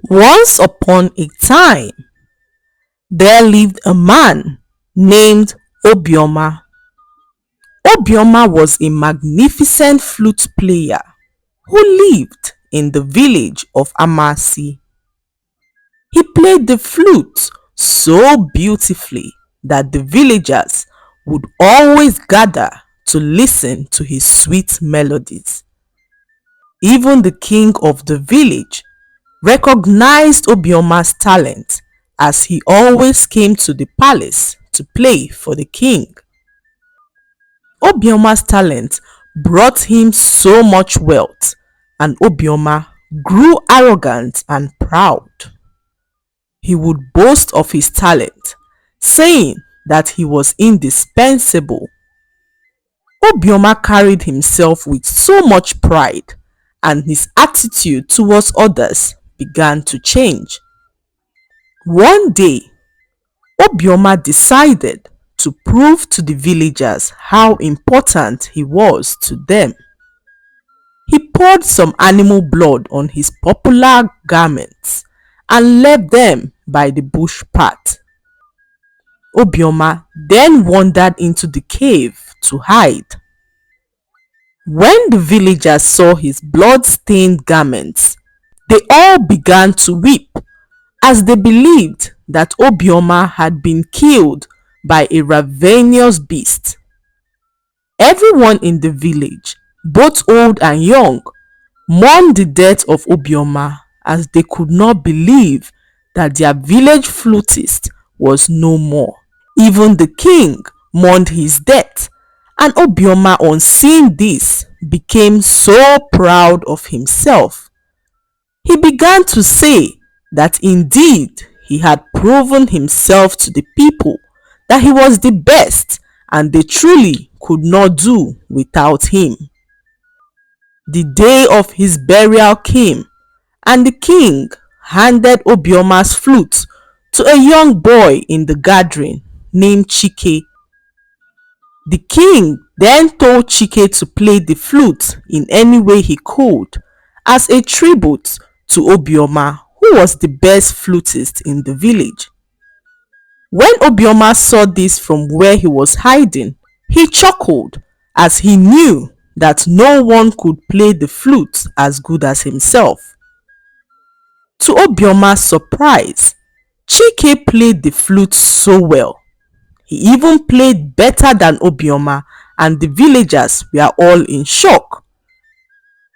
Once upon a time, there lived a man named Obioma. Obioma was a magnificent flute player who lived in the village of Amasi. He played the flute so beautifully that the villagers would always gather to listen to his sweet melodies. Even the king of the village recognized Obioma's talent as he always came to the palace to play for the king. Obioma's talent brought him so much wealth, and Obioma grew arrogant and proud. He would boast of his talent, saying that he was indispensable. Obioma carried himself with so much pride, and his attitude towards others began to change. One day, Obioma decided to prove to the villagers how important he was to them. He poured some animal blood on his popular garments and left them by the bush path. Obioma then wandered into the cave to hide. When the villagers saw his blood-stained garments, they all began to weep as they believed that Obioma had been killed by a ravenous beast. Everyone in the village, both old and young, mourned the death of Obioma as they could not believe that their village flutist was no more. Even the king mourned his death, and Obioma, on seeing this, became so proud of himself. He began to say that indeed he had proven himself to the people that he was the best and they truly could not do without him. The day of his burial came, and the king handed Obioma's flute to a young boy in the gathering named Chike. The king then told Chike to play the flute in any way he could as a tribute to Obioma, who was the best flutist in the village. When Obioma saw this from where he was hiding, he chuckled as he knew that no one could play the flute as good as himself. To Obioma's surprise, Chike played the flute so well. He even played better than Obioma, and the villagers were all in shock.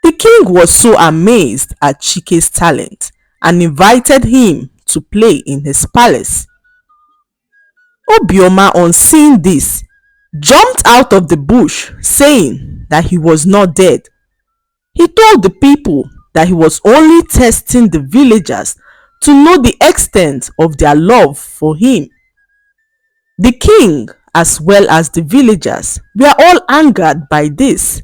The king was so amazed at Chike's talent and invited him to play in his palace. Obioma, on seeing this, jumped out of the bush saying that he was not dead. He told the people that he was only testing the villagers to know the extent of their love for him. The king, as well as the villagers, were all angered by this,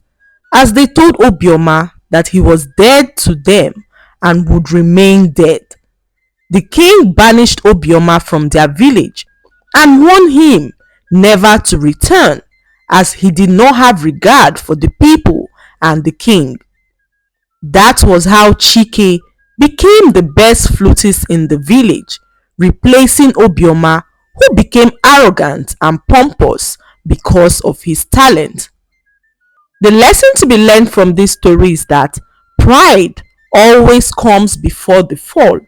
as they told Obioma that he was dead to them and would remain dead. The king banished Obioma from their village and warned him never to return, as he did not have regard for the people and the king. That was how Chike became the best flutist in the village, replacing Obioma, who became arrogant and pompous because of his talent. The lesson to be learned from this story is that pride always comes before the fall.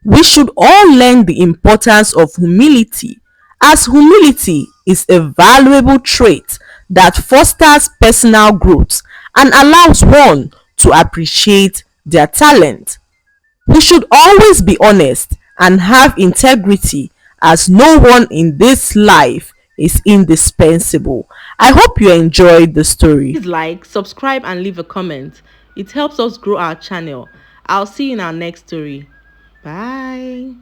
We should all learn the importance of humility, as humility is a valuable trait that fosters personal growth and allows one to appreciate their talent. We should always be honest and have integrity, as no one in this life is indispensable. I hope you enjoyed the story. Please like, subscribe and leave a comment. It helps us grow our channel. I'll see you in our next story. Bye.